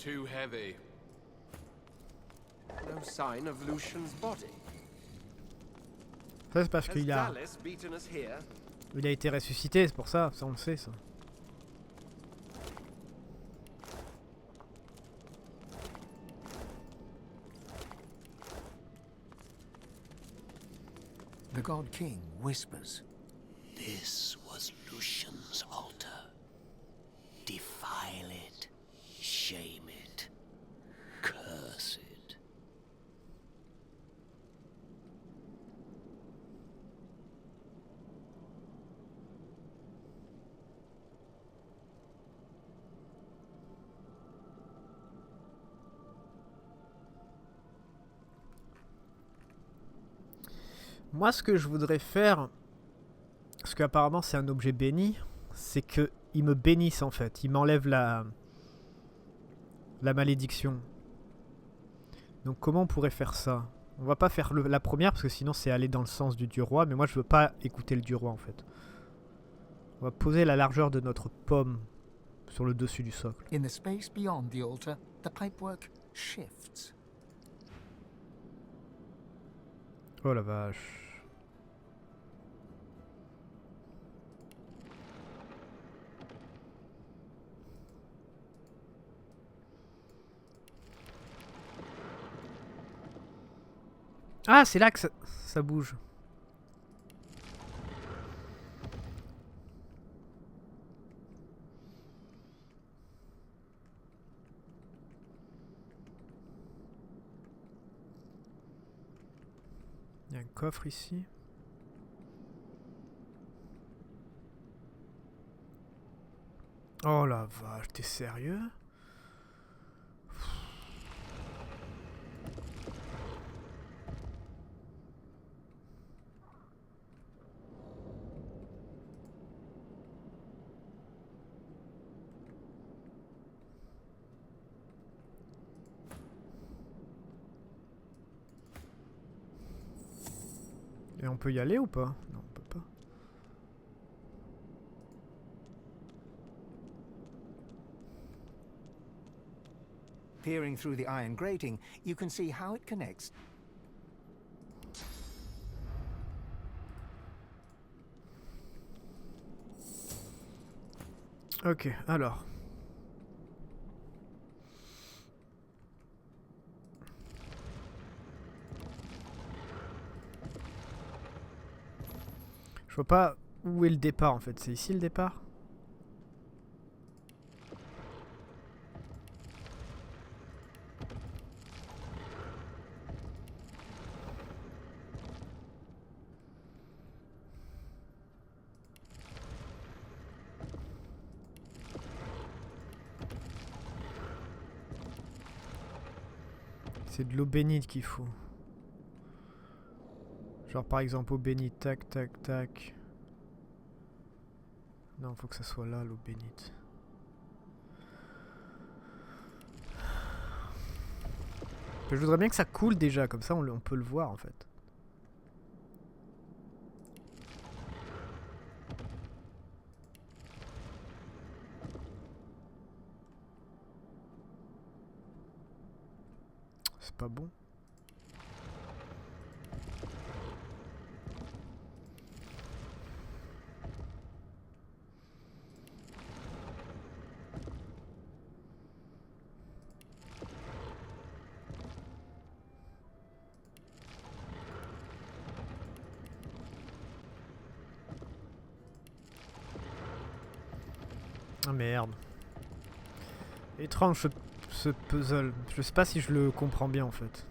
too heavy. No sign of Lucian's body. Ça c'est parce Has qu'il a... Dallas beaten us here? Il a été ressuscité, c'est pour ça, ça on le sait ça. The God King whispers. This was Lucian's altar. Defile it, shame it, curse it. Moi ce que je voudrais faire, parce qu'apparemment c'est un objet béni, c'est que ils me bénissent en fait, ils m'enlèvent la malédiction. Donc comment on pourrait faire ça? On va pas faire la première parce que sinon c'est aller dans le sens du dieu roi, mais moi je veux pas écouter le dieu roi en fait. On va poser la largeur de notre pomme sur le dessus du socle. In the space beyond the altar, the pipework shifts. Oh la vache. Ah, c'est là que ça bouge. Il y a un coffre ici. Oh la vache, t'es sérieux? Et on peut y aller ou pas? Non, on peut pas. Peering through the iron grating, you can see how it connects. Ok, alors. Je vois pas où est le départ en fait. C'est ici le départ? C'est de l'eau bénite qu'il faut. Genre par exemple eau bénite, tac, tac, tac. Non, faut que ça soit là, l'eau bénite. Je voudrais bien que ça coule déjà, comme ça on peut le voir en fait. C'est pas bon. Ah merde. Étrange ce puzzle. Je sais pas si je le comprends bien en fait.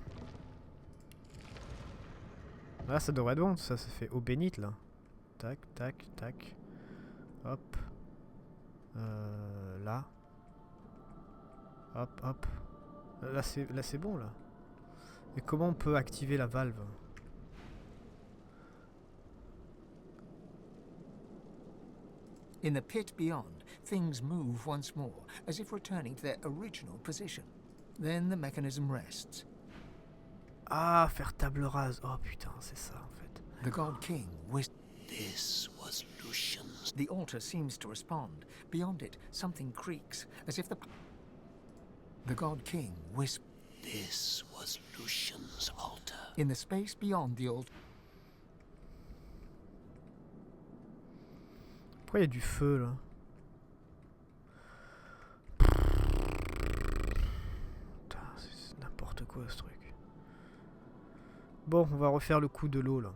Là ça devrait être bon, ça fait eau bénite là. Tac, tac, tac. Hop. Là. Hop, hop. Là c'est bon là. Et comment on peut activer la valve? In the pit beyond, things move once more, as if returning to their original position. Then the mechanism rests. Ah, faire table rase. Oh putain, c'est ça en fait. The God King whispers. This was Lucian's. The altar seems to respond. Beyond it, something creaks, as if the... The god king whispered. This was Lucian's altar. In the space beyond the altar. Pourquoi il y a du feu là? Putain, c'est n'importe quoi ce truc. Bon, on va refaire le coup de l'eau là.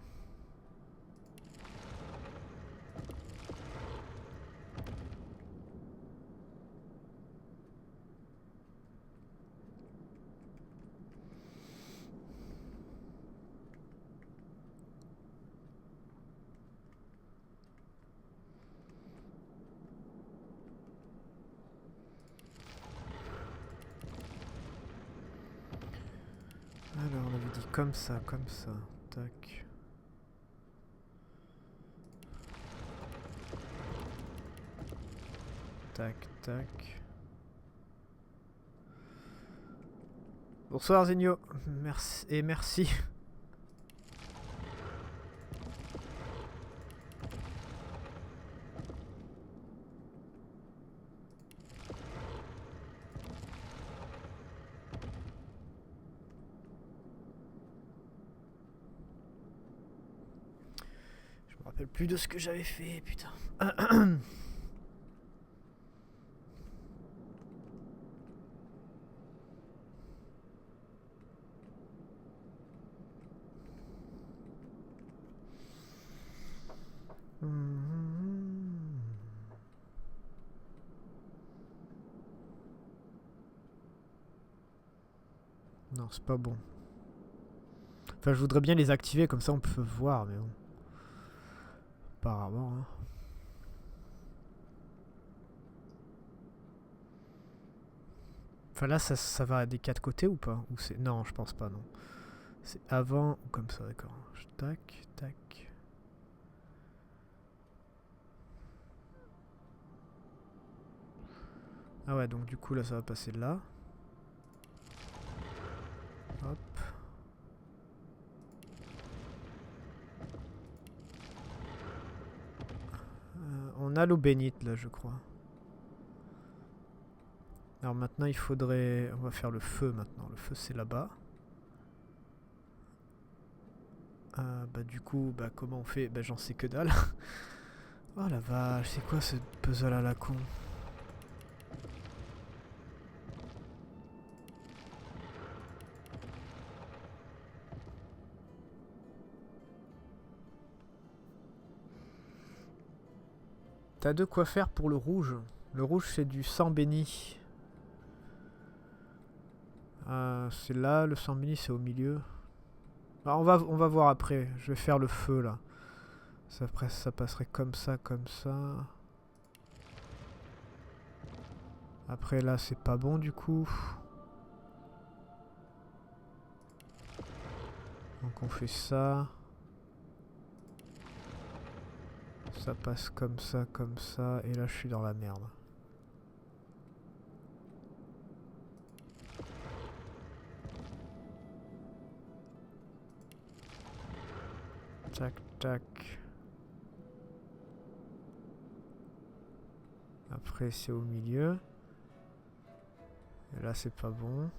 Alors on avait dit comme ça, tac. Tac, tac. Bonsoir Zigno, merci et merci. Je me rappelle plus de ce que j'avais fait, putain. Non, c'est pas bon. Enfin, je voudrais bien les activer, comme ça on peut voir, mais bon. Apparemment, hein. Enfin là, ça va des quatre côtés ou pas? Ou c'est... Non, je pense pas, non. C'est avant ou comme ça, d'accord. Tac, tac. Ah ouais, donc du coup là, ça va passer là. Hop. On a l'eau bénite là, je crois. Alors maintenant il faudrait... On va faire le feu maintenant. Le feu c'est là-bas. Bah du coup, bah comment on fait? Bah j'en sais que dalle. Oh la vache, c'est quoi ce puzzle à la con? T'as de quoi faire pour le rouge. Le rouge c'est du sang béni. C'est là, le sang béni c'est au milieu. Alors, on va voir après. Je vais faire le feu là. Après ça passerait comme ça, comme ça. Après là c'est pas bon du coup. Donc on fait ça. Ça passe comme ça, et là je suis dans la merde. Tac, tac. Après c'est au milieu. Et là c'est pas bon.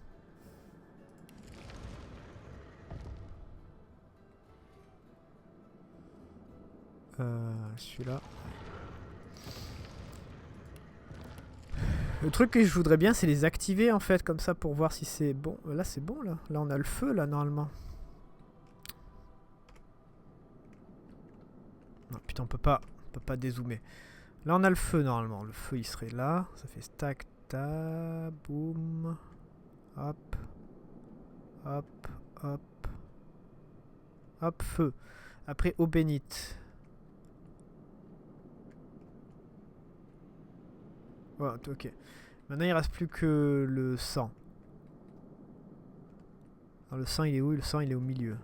Celui-là. Le truc que je voudrais bien, c'est les activer en fait, comme ça pour voir si c'est bon. Là, c'est bon là. Là, on a le feu là normalement. Non, putain, on peut pas dézoomer. Là, on a le feu normalement. Le feu, il serait là. Ça fait stack, ta, boum, hop, hop, hop, hop, feu. Après, eau bénite. Voilà, ok. Maintenant il reste plus que le sang. Alors, le sang il est où? Le sang il est au milieu.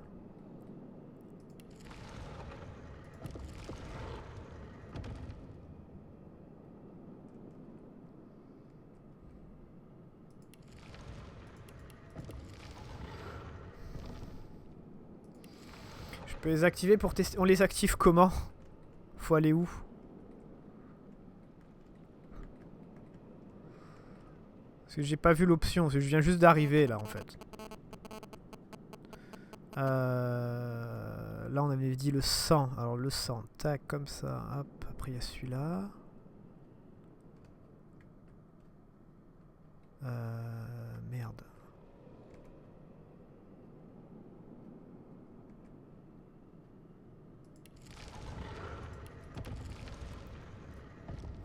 Je peux les activer pour tester. On les active comment? Faut aller où? Parce que j'ai pas vu l'option, je viens juste d'arriver là en fait. Là on avait dit le sang. Alors le sang, tac, comme ça, hop, après il y a celui-là. Merde.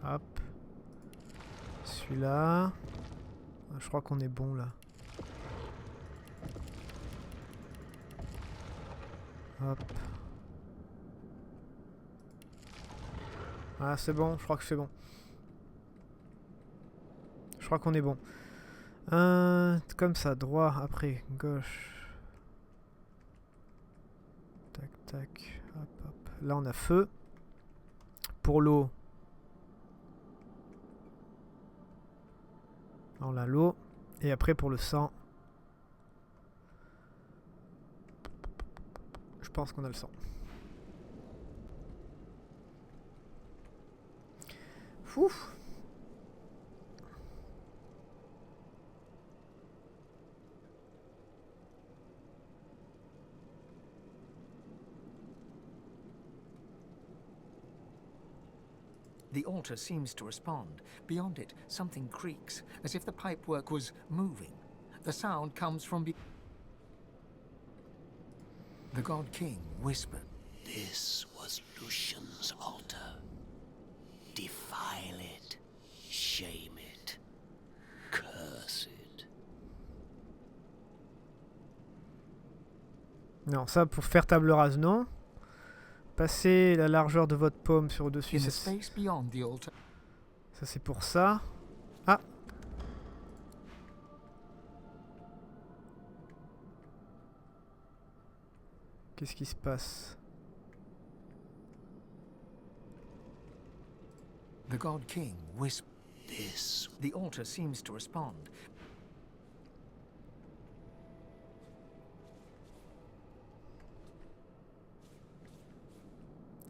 Hop. Celui-là. Je crois qu'on est bon là. Hop. Ah c'est bon, je crois que c'est bon. Je crois qu'on est bon. Comme ça, droit, après, gauche. Tac, tac, hop, hop. Là on a feu. Pour l'eau. On a l'eau. Et après pour le sang. Je pense qu'on a le sang. Ouf. The altar seems to respond. Beyond it, something creaks, as if the pipework was moving. The sound comes from the God King whispered. This was Lucian's altar. Defile it, shame it, curse it. Non, ça pour faire table rase, non. Passez la largeur de votre paume sur au-dessus. Ça c'est pour ça. Ah. Qu'est-ce qui se passe? The God King whispered. This. The altar seems to respond.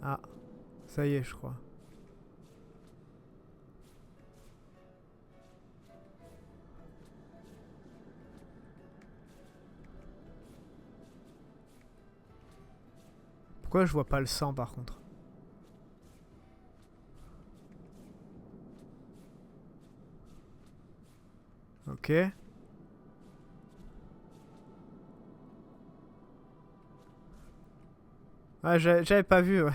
Ah, ça y est, je crois. Pourquoi je vois pas le sang par contre? Ok. Ah, j'avais pas vu, ouais.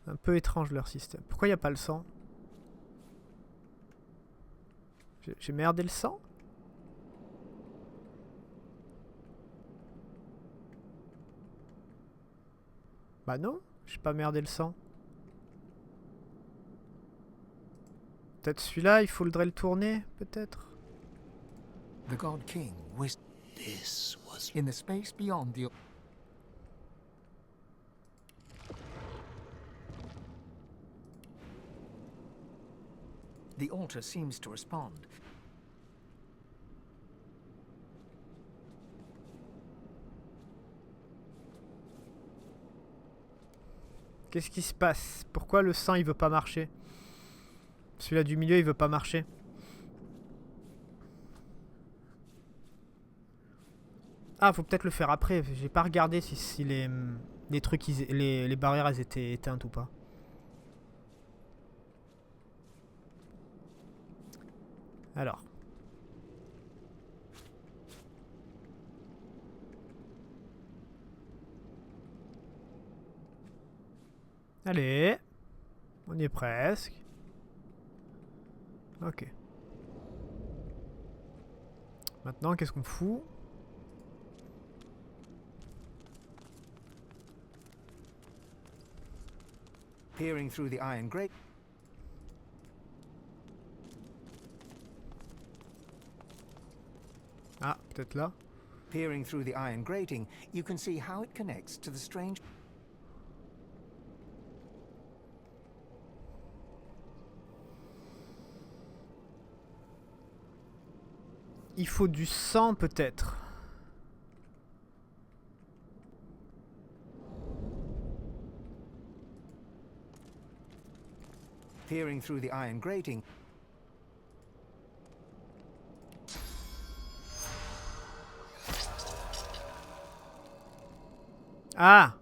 Un peu étrange leur système. Pourquoi il n'y a pas le sang? J'ai merdé le sang? Bah non, j'ai pas merdé le sang. Peut-être celui-là, il faudrait le tourner, peut-être. The God King whispered. This was. In the space beyond the. The altar seems to respond. Qu'est-ce qui se passe? Pourquoi le sang il veut pas marcher? Celui-là du milieu il veut pas marcher. Ah, faut peut-être le faire après. J'ai pas regardé si les trucs, les barrières elles étaient éteintes ou pas. Alors. Allez. On y est presque. Ok. Maintenant, qu'est-ce qu'on fout? Peering through the iron grate. Ah, peut-être là. Peering through the iron grating, you can see how it connects to the strange. Il faut du sang peut-être. Peering through the iron grating. Ah!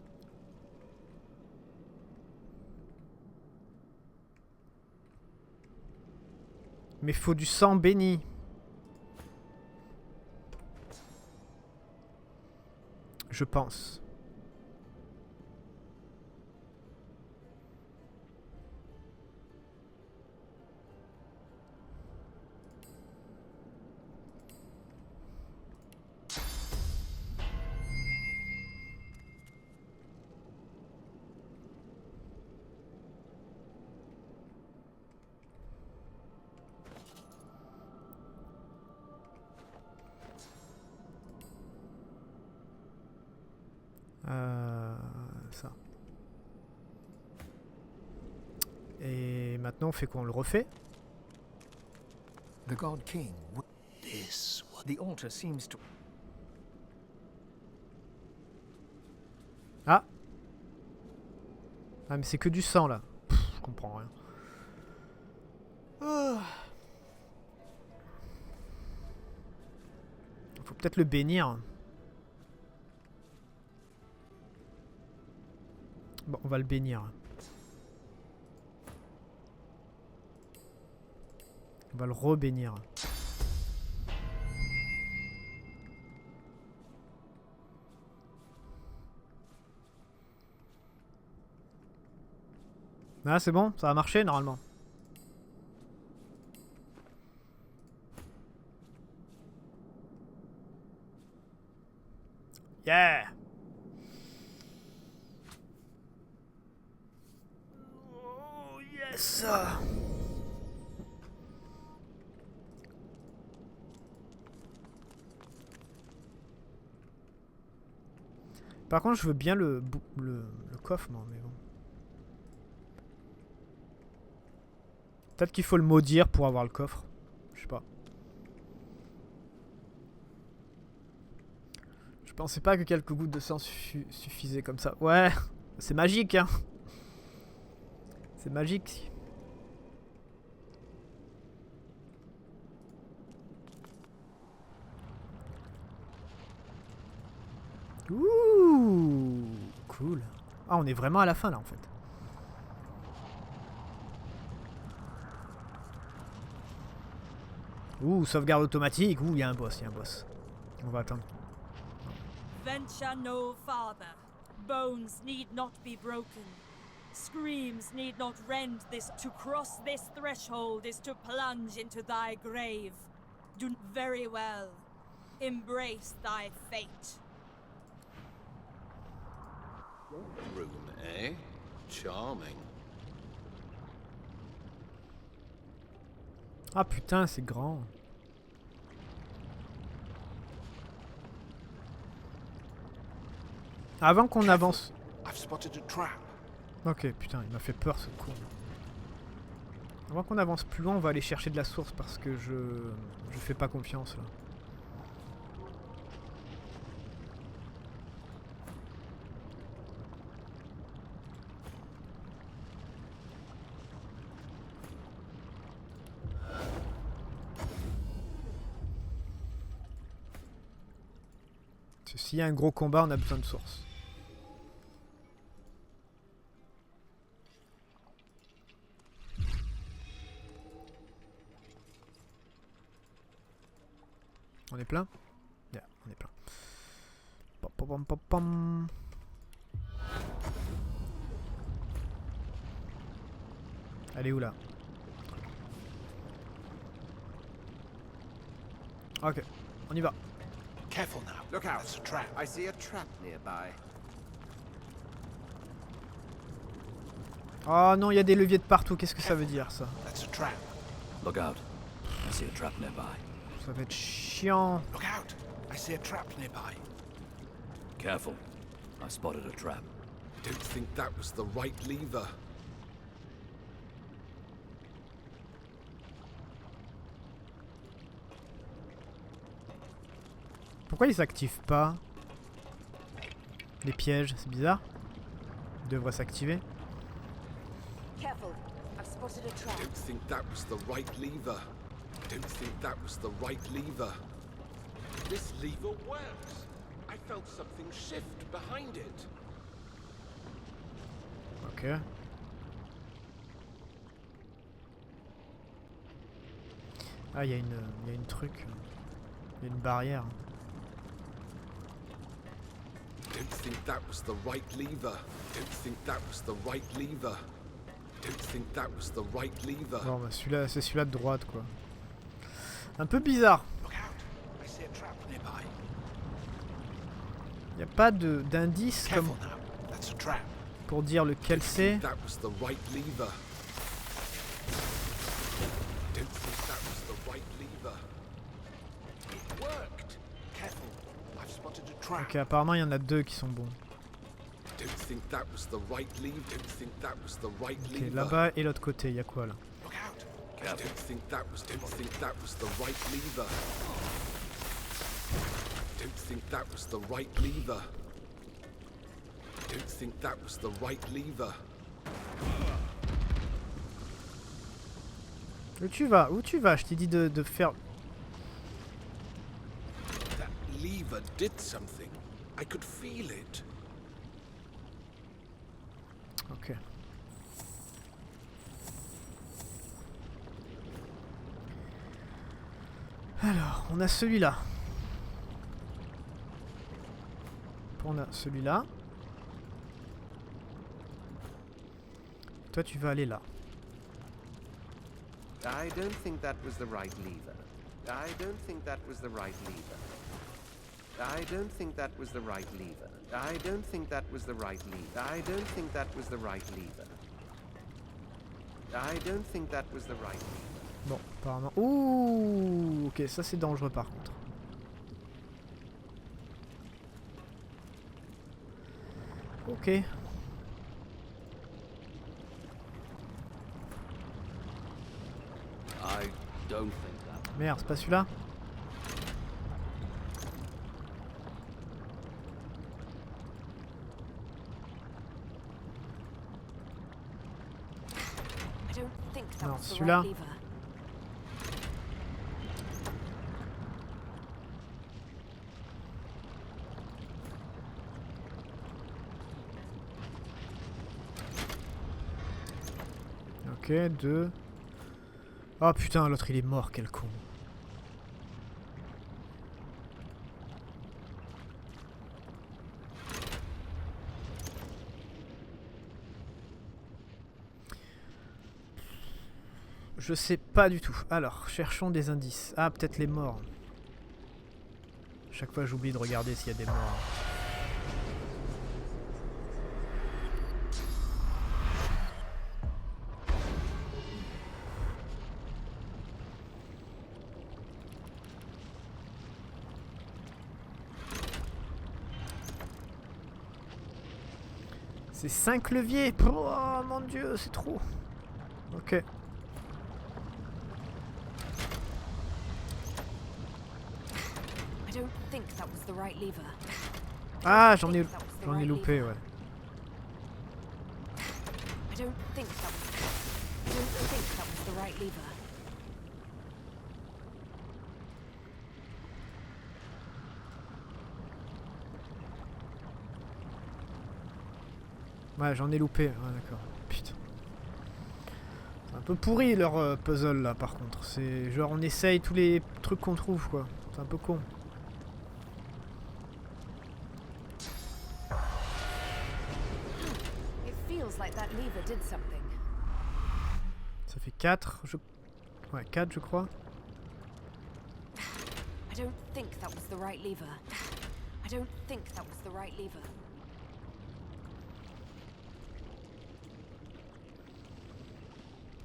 Mais faut du sang béni. Je pense. Ça. Et maintenant on fait quoi? On le refait? The god king. This was The altar seems to. Ah! Ah mais c'est que du sang là. Pff, je comprends rien. Faut peut-être le bénir. Bon, on va le bénir. On va le rebénir. Ah, c'est bon, ça va marcher normalement. Yeah! Oh, yes! Par contre, je veux bien le coffre, moi, mais bon. Peut-être qu'il faut le maudire pour avoir le coffre. Je sais pas. Je pensais pas que quelques gouttes de sang suffisaient comme ça. Ouais, c'est magique, hein. C'est magique. Ouh, cool. Ah, on est vraiment à la fin là en fait. Ouh, sauvegarde automatique. Ouh, il y a un boss, il y a un boss. On va attendre. Venture no farther. Bones need not be broken. Screams need not rend this. To cross this threshold is to plunge into thy grave. Do very well. Embrace thy fate. room, eh? Charming. Ah putain, c'est grand. Avant qu'on avance. I've spotted a trap. Ok, putain, il m'a fait peur ce con. Avant qu'on avance plus loin, on va aller chercher de la source parce que je fais pas confiance là. S'il y a un gros combat, on a besoin de source. On est plein? Yeah, on est plein. Pom, pom, pom, pom. Elle est où là? Ok, on y va. Careful now. Look out. That's a trap. I see a trap nearby. Oh non, il y a des leviers de partout. Qu'est-ce que ça veut dire ça? That's a trap. Look out. I see a trap nearby. Ça va être chiant. Look out. I see a trap nearby. Careful. I spotted a trap. Don't think that was the right lever. Pourquoi ils s'activent pas? Les pièges, c'est bizarre. Ils devraient s'activer. Careful. I've spotted a trap. Don't think that was the right lever. Don't think that was the right lever. This lever works. I felt something shift behind it. Ok. Ah, il y a une truc. Il y a une barrière. Don't think that was the right lever. Don't think that was the right lever. Don't think that was the right lever. Bon, bah celui-là, c'est celui-là de droite, quoi. Un peu bizarre. Look out! I see a trap nearby. Il n'y a pas d'indice comme Careful now. That's a trap. pour dire lequel c'est. That was the right lever. Don't think that was the right lever. It worked. Careful. I've spotted a trap. Ok, apparemment il y en a deux qui sont bons. Don't think that was the right lever. Don't think that was the right Ok, lever. là-bas et l'autre côté, il y a quoi là? Look out. Don't think that was the right lever. Don't think that was the right lever. Don't think that was the right lever. Où tu vas? Où tu vas? Je t'ai dit de faire... That lever did something. I could feel it. Ok. Alors, on a celui-là. On a celui-là. Toi, tu vas aller là. I don't think that was the right lever. I don't think that was the right lever. I don't think that was the right lever. I don't think that was the right lever. I don't think that was the right lever. I don't think that was the right lever. Bon, apparemment... Ouh, ok, ça c'est dangereux par contre. Ok. I don't think that. Merde, c'est pas celui-là? I don't think that Non, was the celui-là. right lever. Ok, 2. Oh putain, l'autre il est mort, quel con. Je sais pas du tout. Alors, cherchons des indices. Ah, peut-être les morts. Chaque fois j'oublie de regarder s'il y a des morts. C'est 5 leviers. Oh mon dieu, c'est trop. Ok. I don't think that was the right lever. Ah, j'en ai loupé, ouais. I don't think that was the right lever. Ouais, j'en ai loupé. Ouais, d'accord. Putain. C'est un peu pourri leur puzzle là, par contre. C'est genre on essaye tous les trucs qu'on trouve, quoi. C'est un peu con. It feels like that lever did something. Ça fait 4. Ouais, 4, je crois. I don't think that was the right lever. I don't think that was the right lever.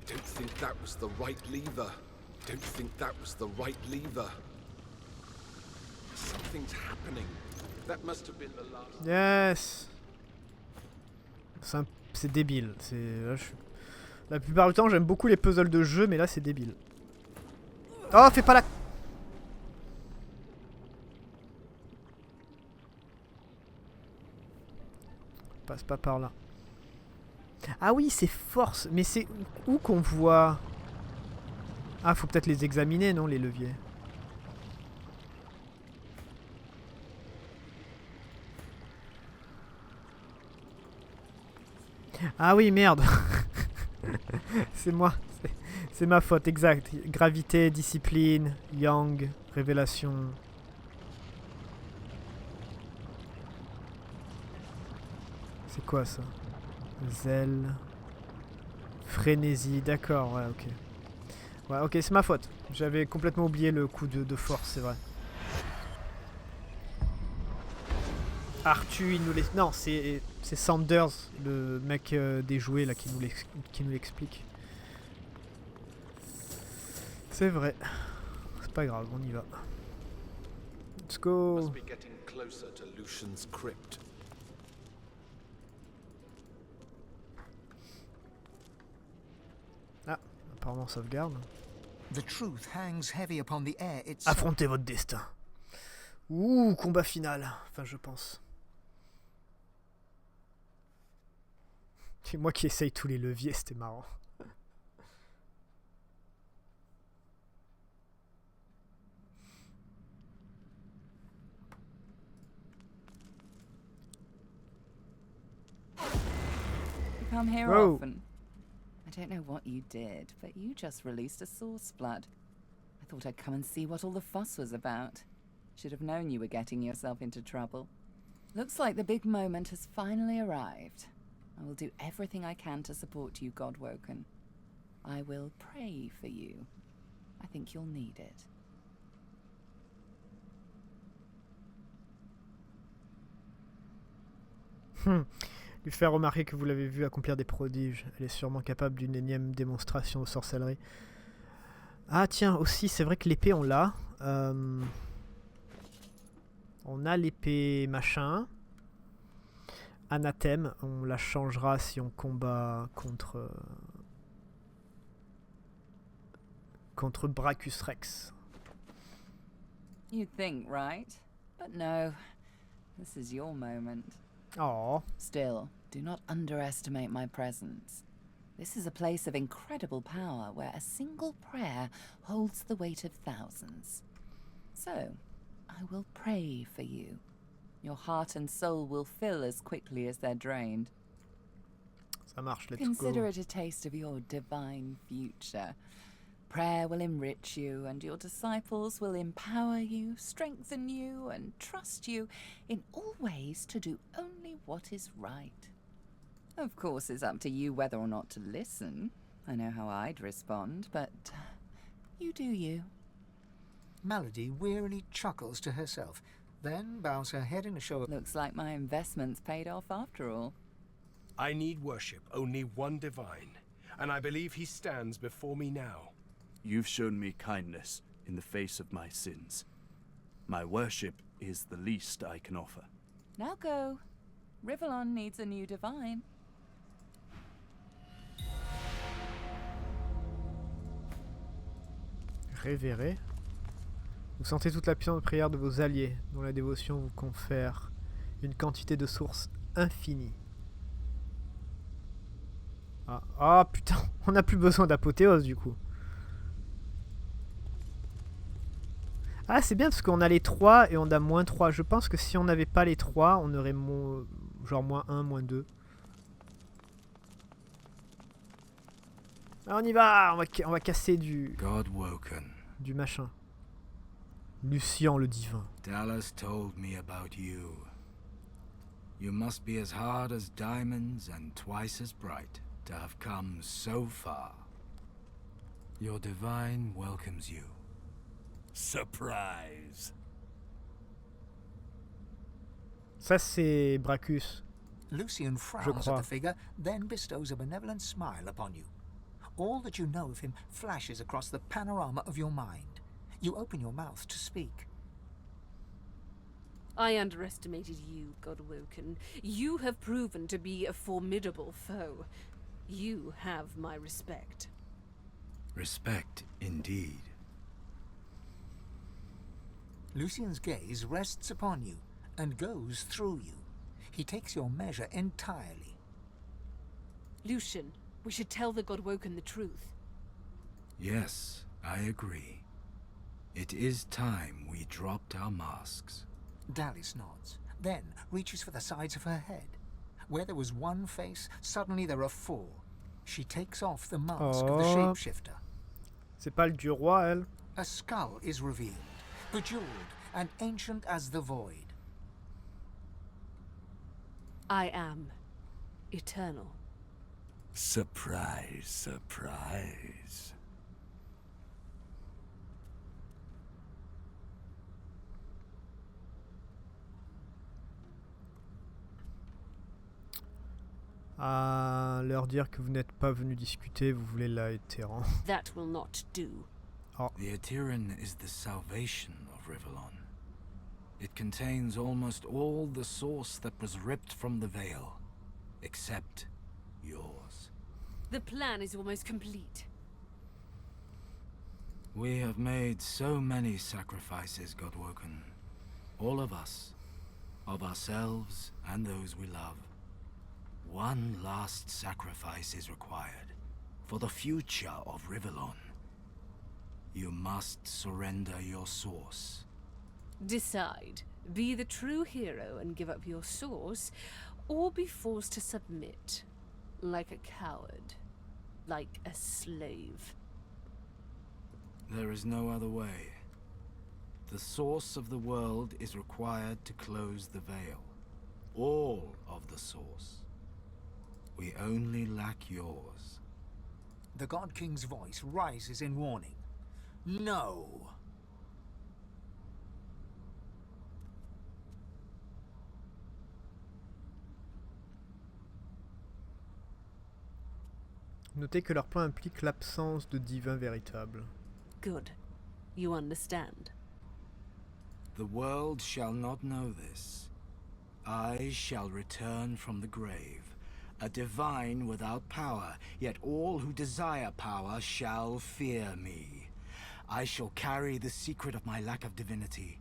Don't think that was the right lever. Don't think that was the right lever. Something's happening. That must have been the last. Yes. C'est débile. La plupart du temps, j'aime beaucoup les puzzles de jeu, mais là, c'est débile. Oh, fais pas la... Passe pas par là. Ah oui, c'est force. Mais c'est où qu'on voit... Ah, faut peut-être les examiner, non, les leviers. Ah oui, merde. C'est moi. C'est ma faute, exact. Gravité, discipline, yang, révélation. C'est quoi ça? Zèle. Frénésie, d'accord, ouais, ok. Ouais, ok, c'est ma faute. J'avais complètement oublié le coup de force, c'est vrai. Arthur, il nous l'explique. Non, c'est Sanders, le mec des jouets là, qui nous l'explique. C'est vrai. C'est pas grave, on y va. Let's go. Must be getting closer to Lucian's crypt. Ah, apparemment sauvegarde. The truth hangs heavy upon the air itself. Affrontez votre destin. Ouh, combat final. Enfin, je pense. C'est moi qui essaye tous les leviers, c'était marrant. You come here Whoa. often. I don't know what you did, but you just released a source blood. I thought I'd come and see what all the fuss was about. Should have known you were getting yourself into trouble. Looks like the big moment has finally arrived. I will do everything I can to support you, Godwoken. I will pray for you. I think you'll need it. Lui faire remarquer que vous l'avez vu accomplir des prodiges. Elle est sûrement capable d'une énième démonstration de sorcellerie. Ah tiens, aussi, c'est vrai que l'épée, on l'a. On a l'épée machin. Anathème, on la changera si on combat contre... contre Brachus Rex. You'd think, right? But no. This is your moment. Oh. Still, do not underestimate my presence. This is a place of incredible power where a single prayer holds the weight of thousands. So, I will pray for you. Your heart and soul will fill as quickly as they're drained. Ça marche, let's Consider go. it a taste of your divine future. Prayer will enrich you, and your disciples will empower you, strengthen you, and trust you in all ways to do only what is right. Of course, it's up to you whether or not to listen. I know how I'd respond, but you do you. Melody wearily chuckles to herself, then bows her head in a show of... Looks like my investment's paid off after all. I need worship only one divine, and I believe he stands before me now. You've shown me kindness in the face of my sins. My worship is the least I can offer. Now go. Rivellon needs a new divine. Révérez. Vous sentez toute la puissance de prière de vos alliés, dont la dévotion vous confère une quantité de sources infinie. Ah putain, on n'a plus besoin d'apothéose du coup. Ah c'est bien parce qu'on a les 3 et on a moins 3. Je pense que si on n'avait pas les 3, on aurait genre moins 1, moins 2. Ah, on y va, on va casser du machin. Lucien le divin. Dallas told me about you. You must be as hard as diamonds and twice as bright to have come so far. Your divine welcomes you. Surprise! Ça c'est Brachus. Lucian frowns at the figure, then bestows a benevolent smile upon you. All that you know of him flashes across the panorama of your mind. You open your mouth to speak. I underestimated you, Godwoken. You have proven to be a formidable foe. You have my respect. Respect, indeed. Lucian's gaze rests upon you and goes through you. He takes your measure entirely. Lucian, we should tell the Godwoken the truth. Yes, I agree. It is time we dropped our masks. Dallas nods, then reaches for the sides of her head. Where there was one face, suddenly there are four. She takes off the mask of the shapeshifter. C'est pas le dieu roi, elle. A skull is revealed, bejeweled and ancient as the void. I am eternal. Surprise, surprise. À leur dire que vous n'êtes pas venu discuter, vous voulez la Hétéran. That will not do. Oh. The Eteran is the salvation of Rivellon. It contains almost all the source that was ripped from the veil, except yours. The plan is almost complete. We have made so many sacrifices, Godwoken. All of us. Of ourselves and those we love. One last sacrifice is required. For the future of Rivellon. You must surrender your source. Decide. Be the true hero and give up your source, or be forced to submit. Like a coward. Like a slave. There is no other way. The source of the world is required to close the veil. All of the source. We only lack yours. The God King's voice rises in warning. No! Notez que leur plan implique l'absence de divin véritable. Good. You understand. The world shall not know this. I shall return from the grave. A divine without power, yet all who desire power shall fear me. I shall carry the secret of my lack of divinity.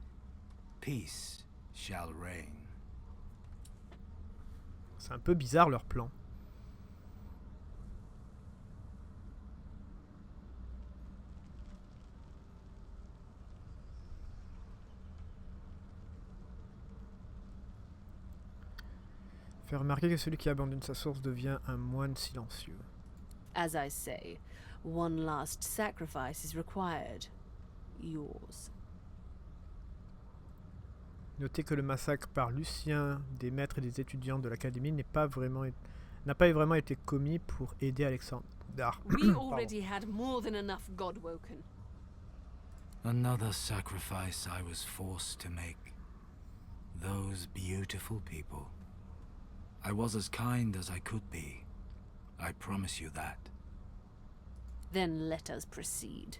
Peace shall reign. C'est un peu bizarre leur plan. Faire remarquer que celui qui abandonne sa source devient un moine silencieux. As I say, one last sacrifice is required. Yours. Notez que le massacre par Lucien des maîtres et des étudiants de l'académie n'a pas vraiment été commis pour aider Alexandre. We already had more than enough Godwoken. Another sacrifice I was forced to make. Those beautiful people. I was as kind as I could be. I promise you that. Then let us proceed.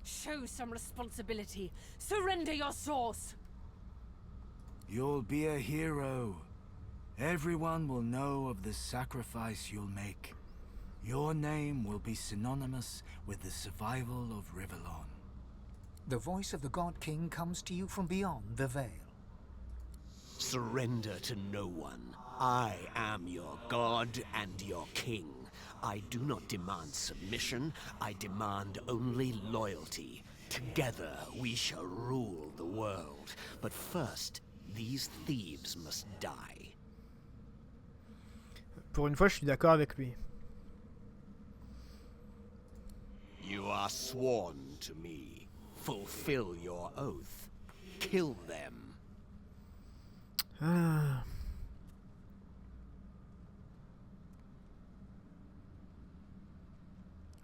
Show some responsibility. Surrender your source. You'll be a hero. Everyone will know of the sacrifice you'll make. Your name will be synonymous with the survival of Rivellon. The voice of the God King comes to you from beyond the veil. Surrender to no one. I am your god and your king. I do not demand submission, I demand only loyalty. Together we shall rule the world. But first, these thieves must die. Pour une fois, je suis d'accord avec lui. You are sworn to me. Fulfill your oath. Kill them. Ah.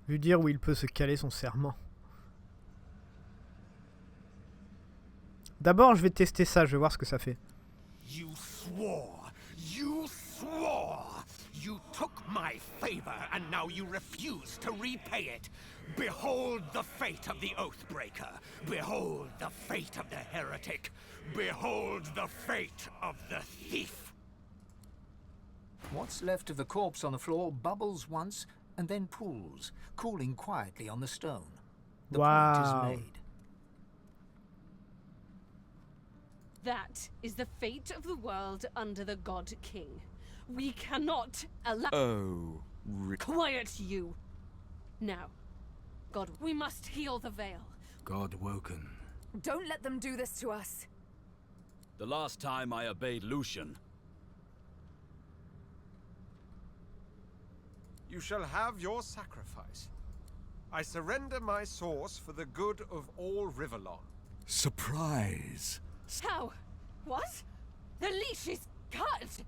Lui dire où il peut se caler son serment. D'abord, je vais tester ça, je vais voir ce que ça fait. You swore! You swore! You took my favor, and now you refuse to repay it. Behold the fate of the Oathbreaker. Behold the fate of the heretic. Behold the fate of the thief. What's left of the corpse on the floor bubbles once and then pools, cooling quietly on the stone. The point is made. That is the fate of the world under the God King. We cannot allow— Oh, Quiet, you! Now, God, we must heal the veil. Godwoken. Don't let them do this to us. The last time I obeyed Lucian, You shall have your sacrifice. I surrender my source for the good of all Riverlon. Surprise! How? What? The leash is cut!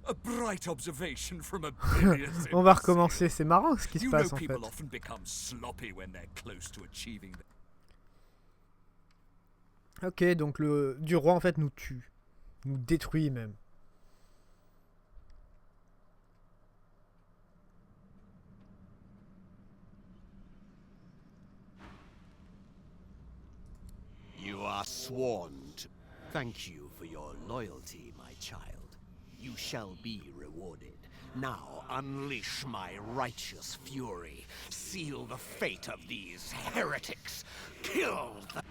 A bright observation from a bilious On va recommencer, c'est marrant ce qui se You know passe en fait. people often become sloppy when they're close to achieving. Ok, donc le dieu roi en fait nous tue. Nous détruit même. You are sworn to. Thank you for your loyalty, my child. You shall be rewarded. Now unleash my righteous fury. Seal the fate of these heretics. Kill them.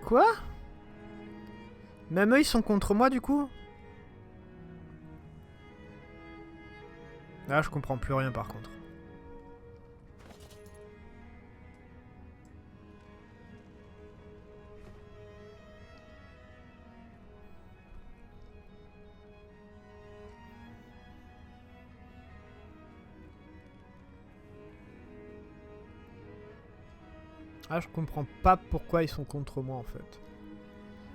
Quoi? Même eux ils sont contre moi du coup? Là je comprends plus rien par contre. Ah je comprends pas pourquoi ils sont contre moi en fait.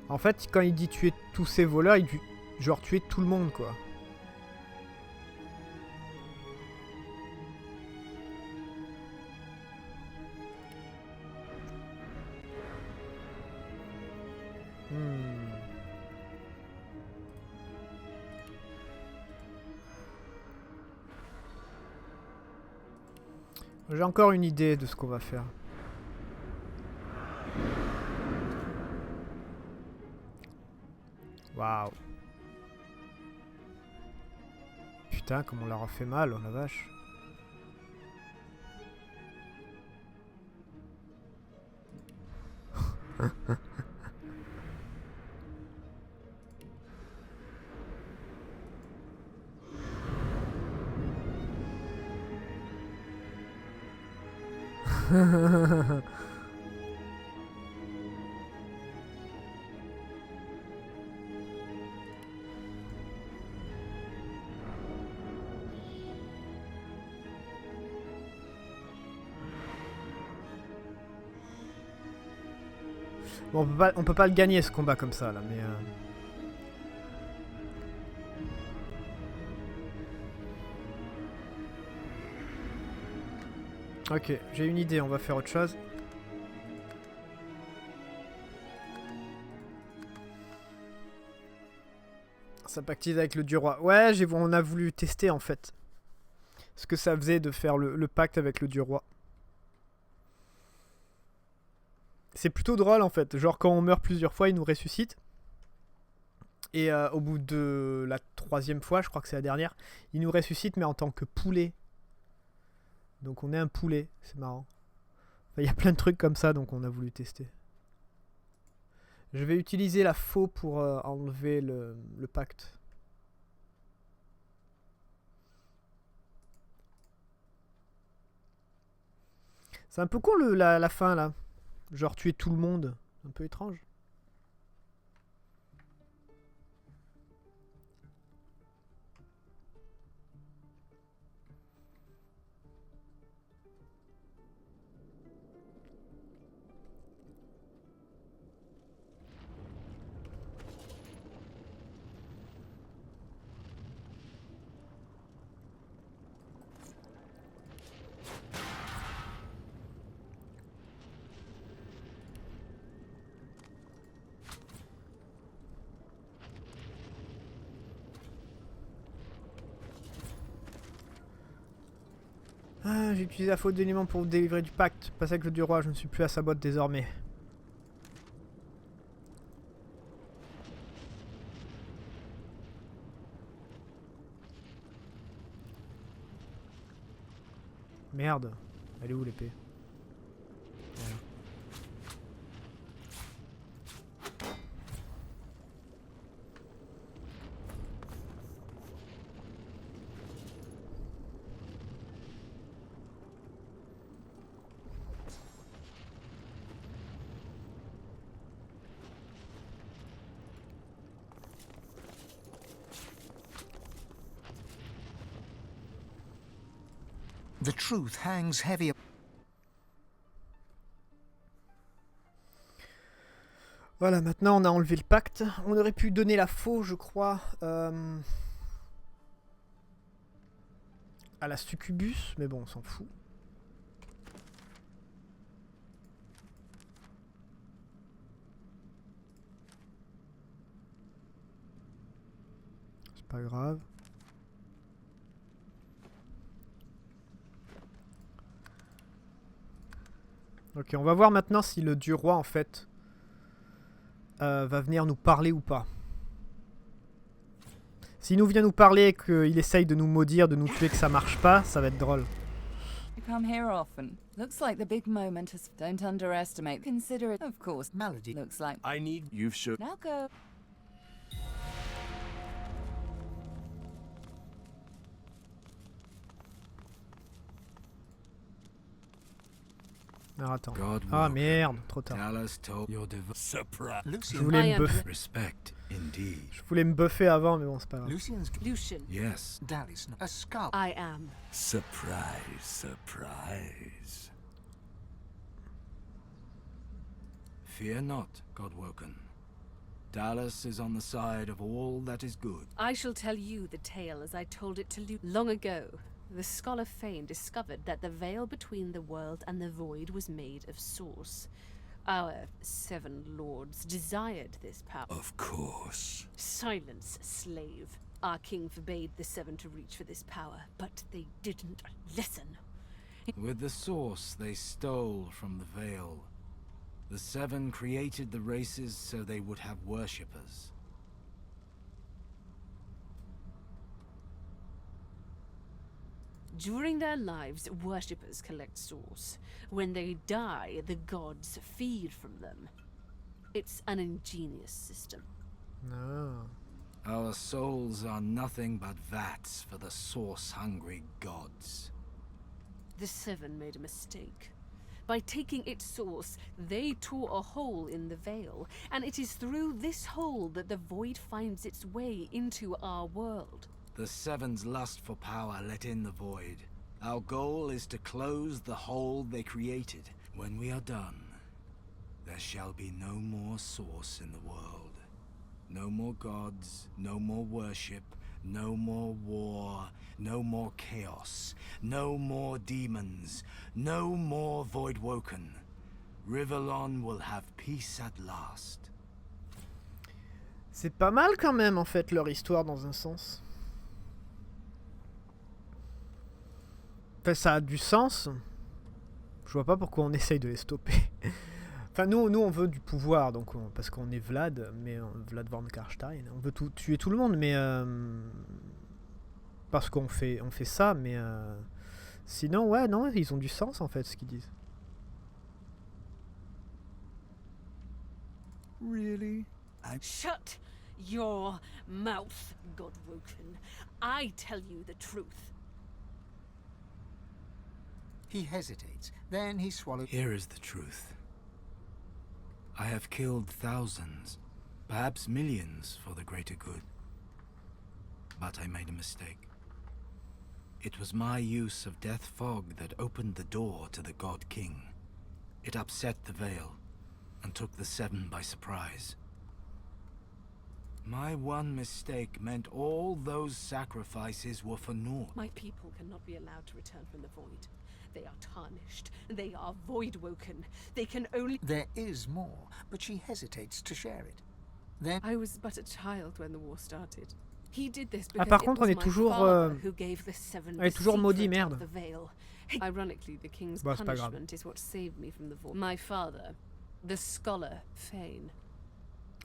En fait quand il dit tuer tous ces voleurs, il dit genre tuer tout le monde quoi. J'ai encore une idée de ce qu'on va faire. Waouh. Putain, comme on leur a fait mal, oh la vache. Bon, on peut pas le gagner ce combat comme ça là, mais ok, j'ai une idée, on va faire autre chose. Ça pactise avec le dieu roi. Ouais, on a voulu tester en fait ce que ça faisait de faire le pacte avec le dieu roi. C'est plutôt drôle en fait, genre quand on meurt plusieurs fois, il nous ressuscite. Et au bout de la 3e fois, je crois que c'est la dernière, il nous ressuscite mais en tant que poulet. Donc on est un poulet, c'est marrant. Enfin, il y a plein de trucs comme ça, donc on a voulu tester. Je vais utiliser la faux pour enlever le pacte. C'est un peu con la fin là. Genre tuer tout le monde. Un peu étrange. Ah, j'ai utilisé la faute d'éléments pour vous délivrer du pacte. Passez avec le dieu roi, je ne suis plus à sa botte désormais. Merde. Elle est où l'épée? Voilà. The truth hangs heavy. Voilà, maintenant on a enlevé le pacte. On aurait pu donner la faux, je crois, à la succubus, mais bon, on s'en fout. C'est pas grave. Ok, on va voir maintenant si le dieu roi, en fait, va venir nous parler ou pas. S'il nous vient nous parler et qu'il essaye de nous maudire, de nous tuer, que ça marche pas, ça va être drôle. You come here often. Looks like the big moment has... Don't underestimate. Consider it. Of course, Melody looks like... I need... You've should... Now go. Alors attends. Ah merde, trop tard. Je voulais me buffer. Je voulais me buffer avant, mais bon, c'est pas grave. Lucian. Yes. Dallas, a skull. I am. Surprise, surprise. Fear not, Godwoken. Dallas is on the side of all that is good. I shall tell you the tale as I told it to Luke. Long ago, the scholar Fane discovered that the veil between the world and the void was made of source. Our 7 lords desired this power. Of course. Silence, slave. Our king forbade the 7 to reach for this power, but they didn't listen. With the source they stole from the veil. The 7 created the races so they would have worshippers. During their lives, worshippers collect souls. When they die, the gods feed from them. It's an ingenious system. No. Our souls are nothing but vats for the source-hungry gods. The 7 made a mistake. By taking its source, they tore a hole in the veil, and it is through this hole that the void finds its way into our world. The 7's lust for power let in the void. Our goal is to close the hole they created. When we are done, there shall be no more source in the world. No more gods, no more worship, no more war, no more chaos, no more demons, no more Voidwoken. Rivellon will have peace at last. C'est pas mal quand même en fait leur histoire dans un sens. Enfin, ça a du sens. Je vois pas pourquoi on essaye de les stopper. Enfin, nous on veut du pouvoir, donc parce qu'on est Vlad, mais Vlad von Karstein. On veut tuer tout le monde, mais parce qu'on fait ça, mais sinon, ouais, non, ils ont du sens en fait ce qu'ils disent. Really? Shut your mouth, Godwoken. I tell you the truth. He hesitates, then he swallows. Here is the truth. I have killed thousands, perhaps millions for the greater good. But I made a mistake. It was my use of Death Fog that opened the door to the God King. It upset the veil, and took the 7 by surprise. My one mistake meant all those sacrifices were for naught. My people cannot be allowed to return from the void. They are tarnished. They are void-woken. They can only... There is more, but she hesitates to share it. Then... I was but a child when the war started. He did this Ah, because par it contre, was on est my toujours, father who gave the 7 on est toujours maudit, secret merde. of the veil. Ironically, the king's Bah, c'est pas grave. punishment is what saved me from the void. My father, the scholar Fane.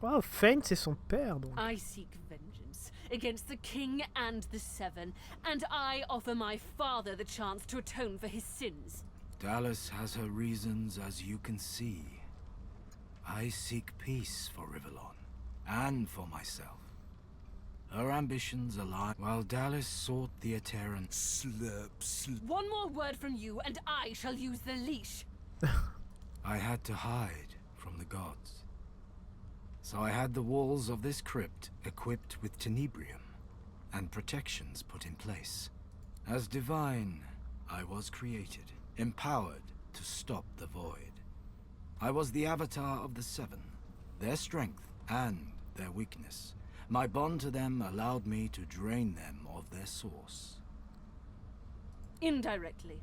Oh, Fane, c'est son père, donc. I seek vengeance against the king and the 7, and I offer my father the chance to atone for his sins. Dallas has her reasons, as you can see. I seek peace for Rivellon, and for myself. Her ambitions align, while Dallas sought the Aeterran. Slurp. One more word from you, and I shall use the leash. I had to hide from the gods. So I had the walls of this crypt equipped with tenebrium, and protections put in place. As divine, I was created, empowered to stop the void. I was the avatar of the Seven, their strength and their weakness. My bond to them allowed me to drain them of their source. Indirectly.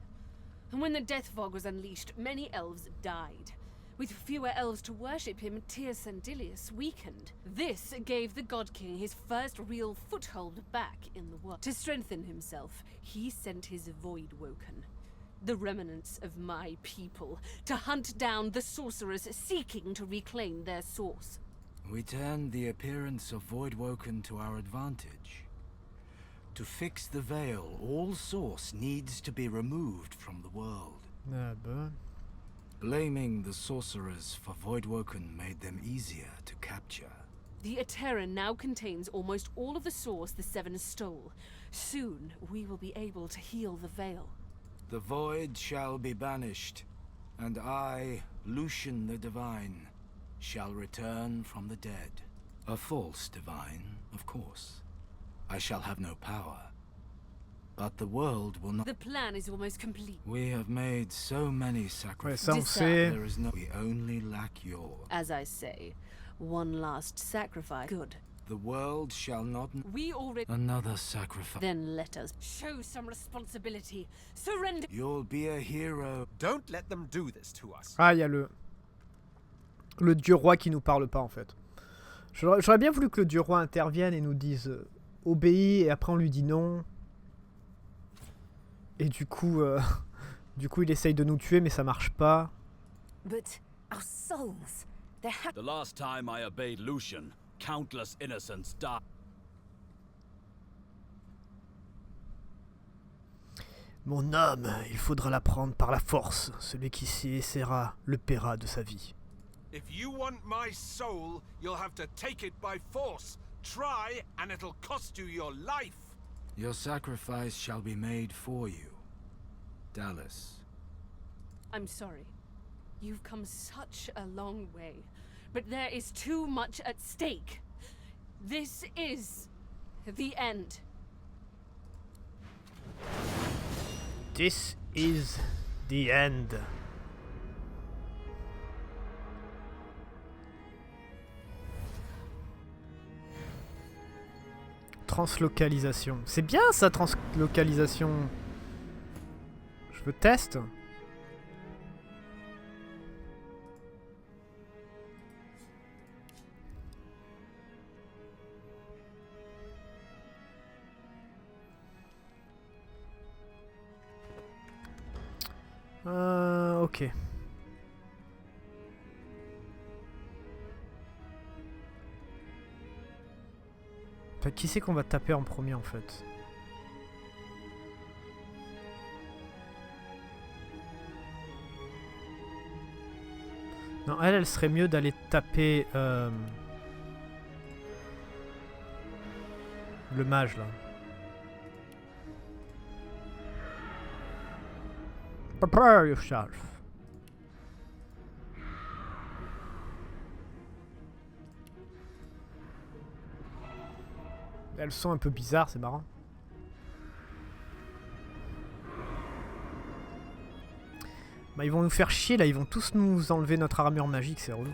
And when the Death Fog was unleashed, many elves died. With fewer elves to worship him, Tyr Sandilius weakened. This gave the God King his first real foothold back in the world. To strengthen himself, he sent his Voidwoken, the remnants of my people, to hunt down the sorcerers seeking to reclaim their source. We turned the appearance of Voidwoken to our advantage. To fix the veil, all source needs to be removed from the world. Ah ben. Blaming the sorcerers for Voidwoken made them easier to capture. The Aetera now contains almost all of the source the Seven stole. Soon, we will be able to heal the veil. The void shall be banished, and I, Lucian the Divine, shall return from the dead. A false divine, of course. I shall have no power. But the world will not... The plan is almost complete. We have made so many sacrifices. Ouais, ça on sait. There is no... We only lack yours. As I say, one last sacrifice. Good. The world shall not... We already... Another sacrifice. Then let us show some responsibility. Surrender. You'll be a hero. Don't let them do this to us. Ah, il y a le dieu roi qui nous parle pas en fait. J'aurais bien voulu que le dieu roi intervienne et nous dise obéis, et après on lui dit non. Et du coup il essaye de nous tuer mais ça marche pas. But our souls, The last time I obeyed Lucian, countless innocents died. Mon âme, il faudra la prendre par la force. Celui qui s'y essaiera le paiera de sa vie. If you want my soul, you'll have to take it by force. Try, and it'll cost you your life. Your sacrifice shall be made for you, Dallas. I'm sorry. You've come such a long way. But there is too much at stake. This is the end. This is the end. Translocalisation. C'est bien ça, translocalisation. Je veux test. Ok. Enfin, qui c'est qu'on va taper en premier en fait? Non, elle serait mieux d'aller taper le mage là. Prepare yourself. Elles sont un peu bizarres, c'est marrant. Bah ils vont nous faire chier là, ils vont tous nous enlever notre armure magique, c'est relou.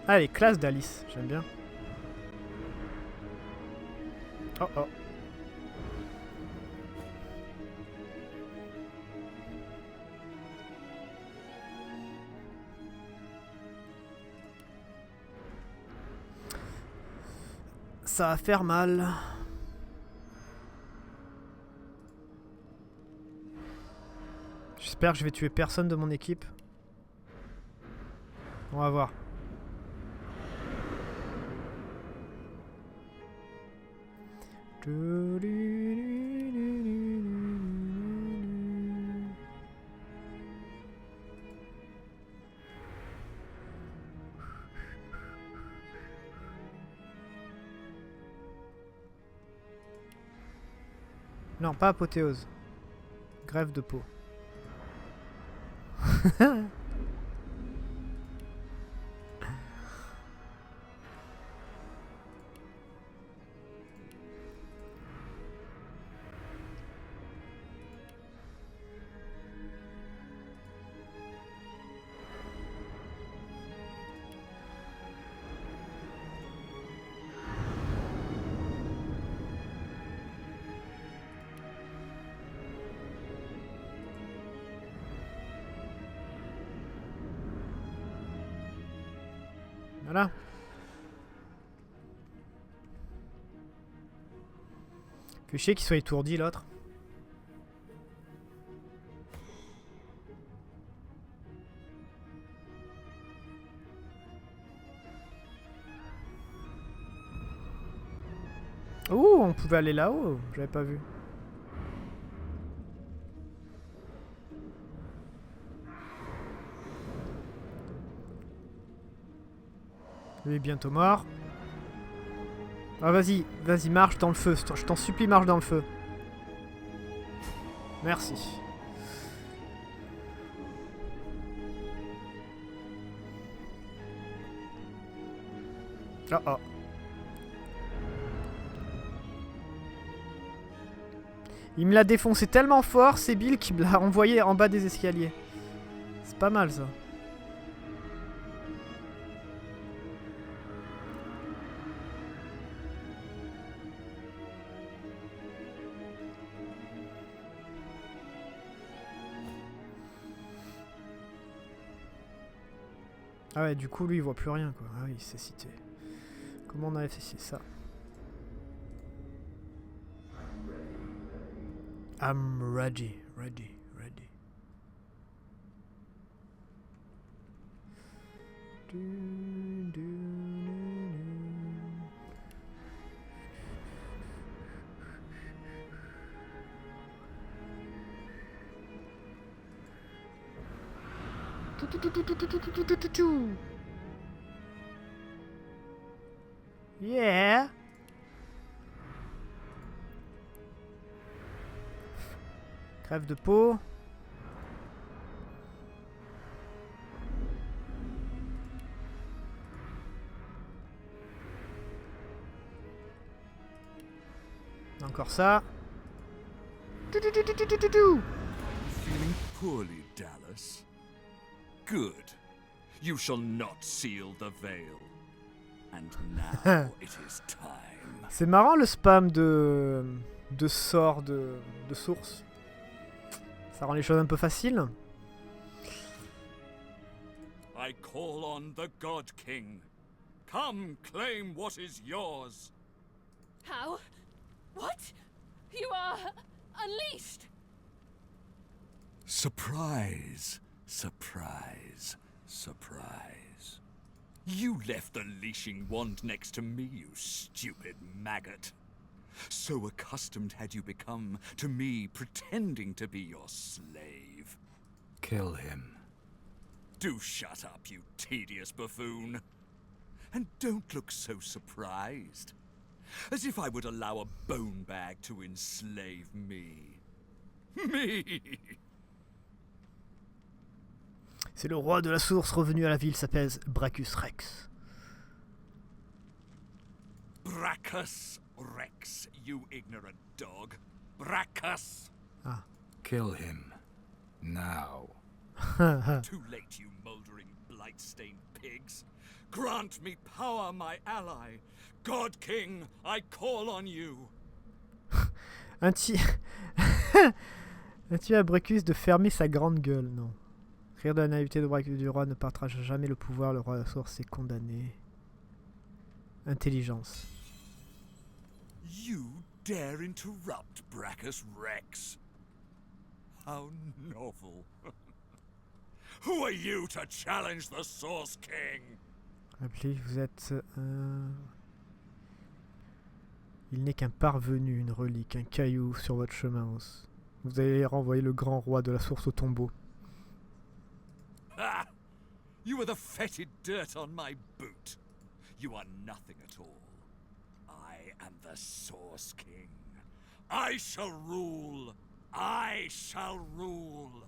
Ah, les classes d'Alice, j'aime bien. Oh oh. Ça va faire mal. J'espère que je vais tuer personne de mon équipe. On va voir. Non, pas apothéose. Grève de peau. Voilà. Fait chier qu'il soit étourdi l'autre. Ouh, on pouvait aller là-haut, j'avais pas vu. Il est bientôt mort. Ah vas-y, vas-y, marche dans le feu, je t'en supplie, marche dans le feu. Merci. Oh oh. Il me l'a défoncé tellement fort, c'est Bill qui me l'a envoyé en bas des escaliers. C'est pas mal ça. Ah ouais, du coup, lui, il voit plus rien, quoi. Ah oui, c'est cité. Comment on avait fait ça? I'm ready, ready, ready. Yeah. Crève de peau. Encore ça. Feeling poorly, Dallas? Good. You shall not seal the veil. And now it is time. C'est marrant le spam de sorts de source. Ça rend les choses un peu faciles. I call on the God King. Come claim what is yours. How? What? You are unleashed. Surprise, surprise, surprise. You left the leashing wand next to me, you stupid maggot. So accustomed had you become to me pretending to be your slave. Kill him. Do shut up, you tedious buffoon. And don't look so surprised. As if I would allow a bone bag to enslave me. Me! C'est le roi de la source revenu à la ville, s'appelle Brachus Rex. Brachus Rex, you ignorant dog. Brachus! Ah. Kill him. Now. Too late, you mouldering, blight-stained pigs. Grant me power, my ally. God King, I call on you. Un tir à Brachus de fermer sa grande gueule, non. Rire de la naïveté de Brachus du roi ne partage jamais le pouvoir, le roi de la source est condamné. Intelligence. You dare interrupt, Brachus Rex? How novel. Who are you to challenge the Source King? Rappelez, vous êtes Il n'est qu'un parvenu, une relique, un caillou sur votre chemin. Vous allez renvoyer le grand roi de la source au tombeau. Ah! You are the fetid dirt on my boot. You are nothing at all. I am the Source King. I shall rule. I shall rule.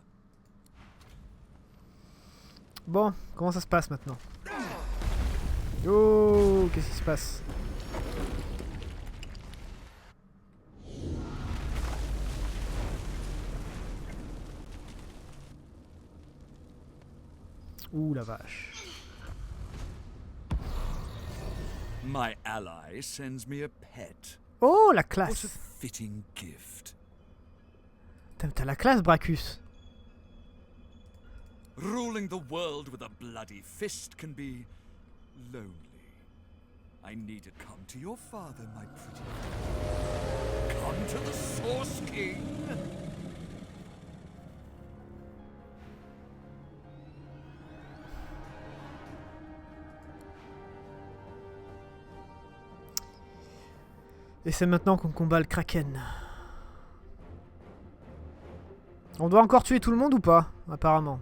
Bon, comment ça se passe maintenant? Oh, qu'est-ce qui se passe? Ouh la vache. My ally sends me a pet. Oh la What a classe. fitting gift. T'as la classe, Bracus. Ruling the world with a bloody fist can be lonely. I need to come to your father, my pretty. Come to the Source King. Et c'est maintenant qu'on combat le Kraken. On doit encore tuer tout le monde ou pas? Apparemment.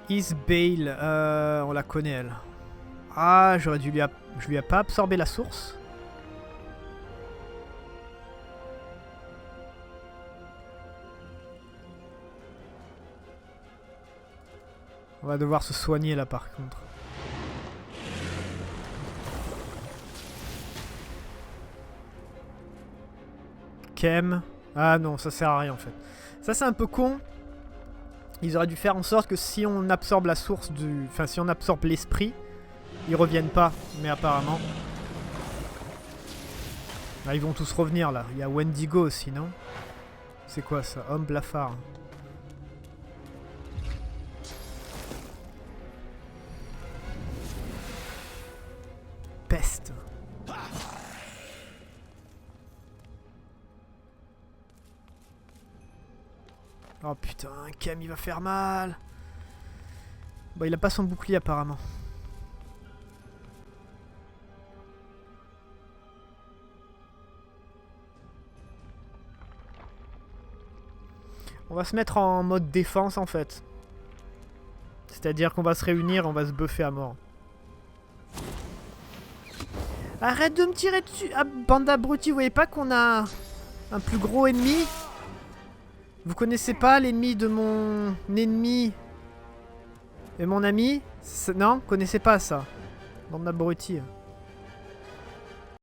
Isbale, on la connaît elle. Ah, j'aurais dû je lui ai pas absorbé la source. On va devoir se soigner là par contre. Kem. Ah non, ça sert à rien en fait. Ça c'est un peu con. Ils auraient dû faire en sorte que si on absorbe la source du... Enfin, si on absorbe l'esprit, ils reviennent pas. Mais apparemment... Ah, ils vont tous revenir là. Il y a Wendigo aussi, non? C'est quoi ça? Homme blafard. Peste. Oh putain, Cam il va faire mal. Bon, il a pas son bouclier apparemment. On va se mettre en mode défense en fait. C'est-à-dire qu'on va se réunir, on va se buffer à mort. Arrête de me tirer dessus. Ah, bande d'abrutis, vous voyez pas qu'on a un plus gros ennemi? Vous connaissez pas l'ennemi de mon ennemi et mon ami? Non, vous connaissez pas ça. Bande d'abrutis.